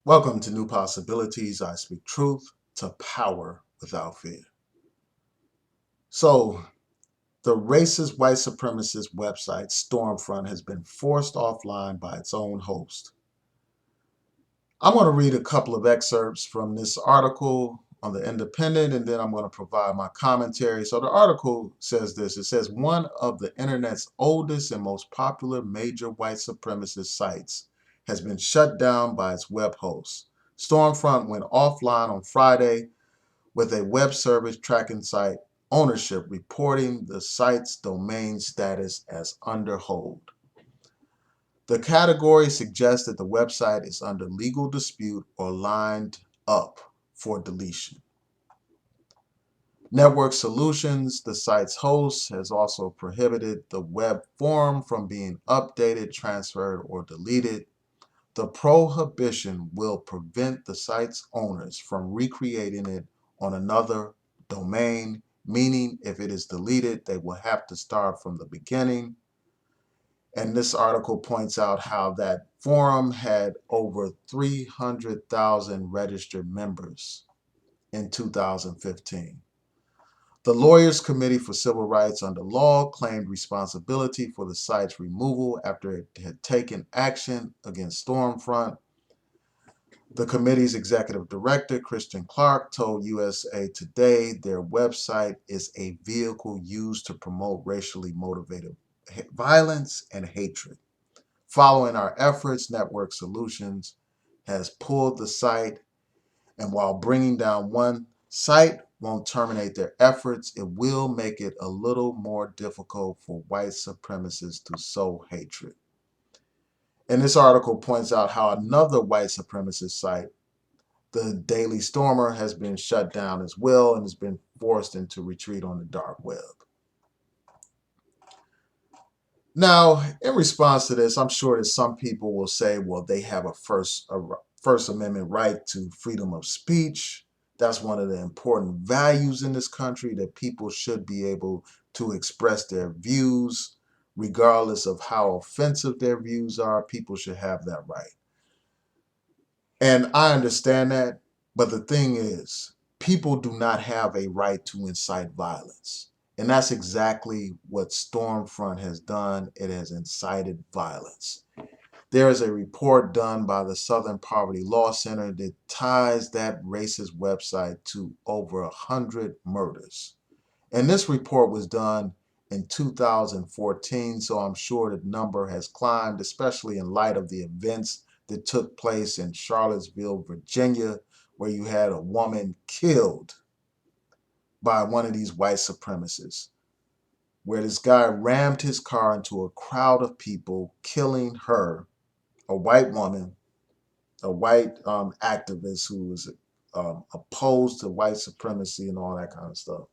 Welcome to New Possibilities. I speak truth to power without fear. So, the racist white supremacist website Stormfront has been forced offline by its own host. I'm going to read a couple of excerpts from this article on the Independent, and then I'm going to provide my commentary. So, the article says this. It says, one of the internet's oldest and most popular major white supremacist sites has been shut down by its web host. Stormfront went offline on Friday with a web service tracking site ownership reporting the site's domain status as under hold. The category suggests that the website is under legal dispute or lined up for deletion. Network Solutions, the site's host, has also prohibited the web form from being updated, transferred, or deleted. The prohibition will prevent the site's owners from recreating it on another domain, meaning if it is deleted, they will have to start from the beginning. And this article points out how that forum had over 300,000 registered members in 2015. The Lawyers Committee for Civil Rights under Law claimed responsibility for the site's removal after it had taken action against Stormfront. The committee's executive director, Christian Clark, told USA Today their website is a vehicle used to promote racially motivated violence and hatred. Following our efforts, Network Solutions has pulled the site, and while bringing down one site won't terminate their efforts, it will make it a little more difficult for white supremacists to sow hatred. And this article points out how another white supremacist site, the Daily Stormer, has been shut down as well and has been forced into retreat on the dark web. Now, in response to this, I'm sure that some people will say, well, they have a First Amendment right to freedom of speech. That's one of the important values in this country, that people should be able to express their views, regardless of how offensive their views are. People should have that right. And I understand that, but the thing is, people do not have a right to incite violence. And that's exactly what Stormfront has done. It has incited violence. There is a report done by the Southern Poverty Law Center that ties that racist website to over 100 murders. And this report was done in 2014, so I'm sure the number has climbed, especially in light of the events that took place in Charlottesville, Virginia, where you had a woman killed by one of these white supremacists, where this guy rammed his car into a crowd of people, killing her, a white woman, a white activist who was opposed to white supremacy and all that kind of stuff.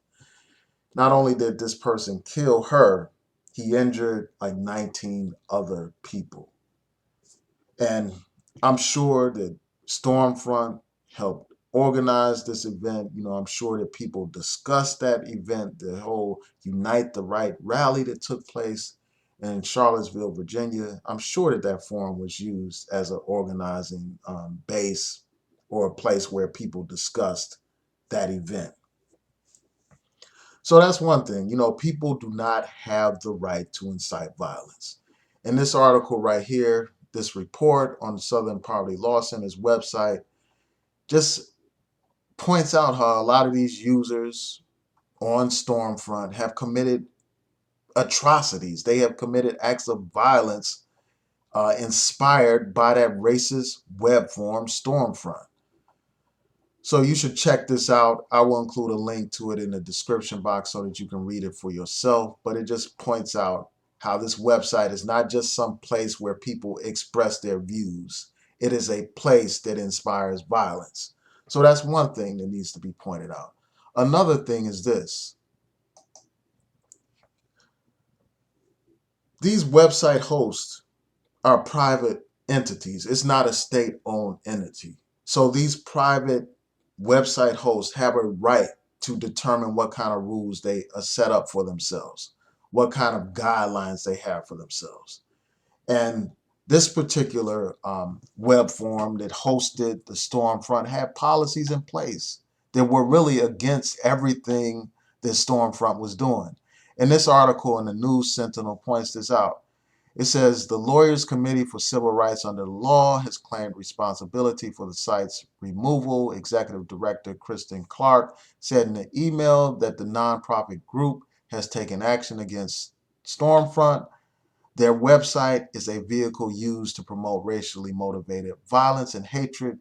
Not only did this person kill her, he injured like 19 other people. And I'm sure that Stormfront helped organize this event. I'm sure that people discussed that event, the whole Unite the Right rally that took place in Charlottesville, Virginia. I'm sure that that forum was used as an organizing base or a place where people discussed that event. So that's one thing. People do not have the right to incite violence. In this article right here, this report on the Southern Poverty Law Center's website just points out how a lot of these users on Stormfront have committed atrocities. They have committed acts of violence inspired by that racist web form Stormfront. So you should check this out. I will include a link to it in the description box so that you can read it for yourself. But it just points out how this website is not just some place where people express their views. It is a place that inspires violence. So that's one thing that needs to be pointed out. Another thing is this. These website hosts are private entities. It's not a state-owned entity. So these private website hosts have a right to determine what kind of rules they set up for themselves, what kind of guidelines they have for themselves. And This particular web forum that hosted the Stormfront had policies in place that were really against everything that Stormfront was doing. And this article in the News Sentinel points this out. It says the Lawyers Committee for Civil Rights under the law has claimed responsibility for the site's removal. Executive Director Kristen Clark said in an email that the nonprofit group has taken action against Stormfront. Their website is a vehicle used to promote racially motivated violence and hatred.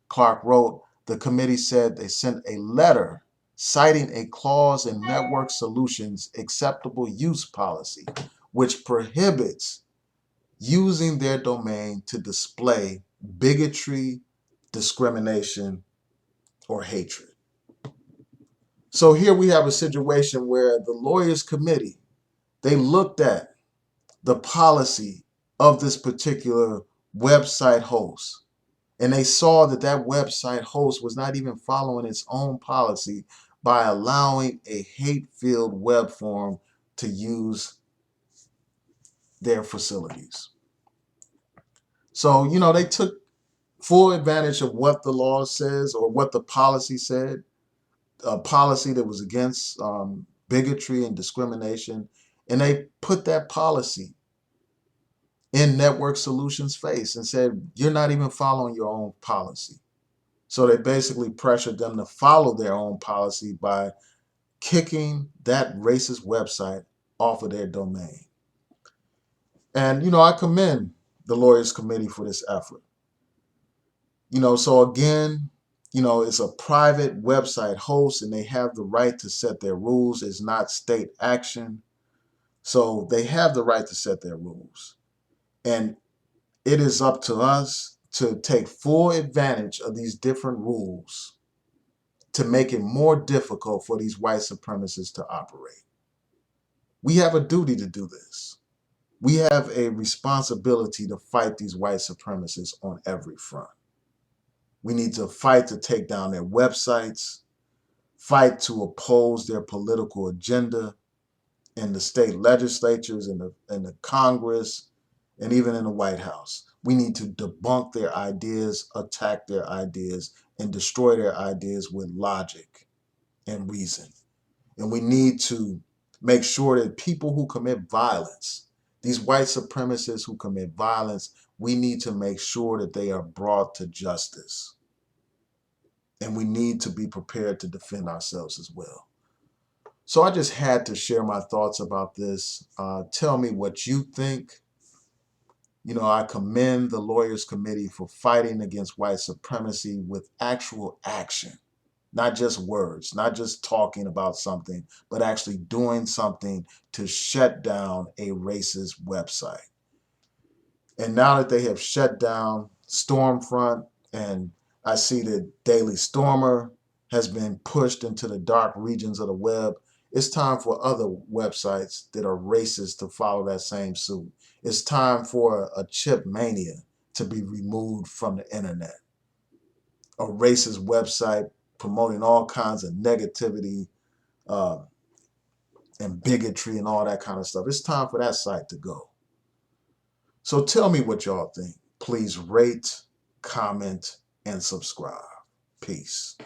Clark wrote, the committee said they sent a letter citing a clause in Network Solutions' acceptable use policy, which prohibits using their domain to display bigotry, discrimination, or hatred. So here we have a situation where the Lawyers Committee, they looked at the policy of this particular website host, and they saw that that website host was not even following its own policy by allowing a hate-filled web form to use their facilities. So, they took full advantage of what the law says or what the policy said, a policy that was against bigotry and discrimination, and they put that policy in Network Solutions' face and said, you're not even following your own policy. So they basically pressured them to follow their own policy by kicking that racist website off of their domain. And, I commend the Lawyers Committee for this effort. So again, it's a private website host and they have the right to set their rules. It's not state action. So they have the right to set their rules. And it is up to us to take full advantage of these different rules to make it more difficult for these white supremacists to operate. We have a duty to do this. We have a responsibility to fight these white supremacists on every front. We need to fight to take down their websites, fight to oppose their political agenda in the state legislatures, in the Congress, and even in the White House. We need to debunk their ideas, attack their ideas, and destroy their ideas with logic and reason. And we need to make sure that people who commit violence, these white supremacists who commit violence, we need to make sure that they are brought to justice. And we need to be prepared to defend ourselves as well. So I just had to share my thoughts about this. Tell me what you think. I commend the Lawyers Committee for fighting against white supremacy with actual action, not just words, not just talking about something, but actually doing something to shut down a racist website. And now that they have shut down Stormfront, and I see that Daily Stormer has been pushed into the dark regions of the web, it's time for other websites that are racist to follow that same suit. It's time for a chip mania to be removed from the internet. A racist website promoting all kinds of negativity and bigotry and all that kind of stuff. It's time for that site to go. So tell me what y'all think. Please rate, comment, and subscribe. Peace.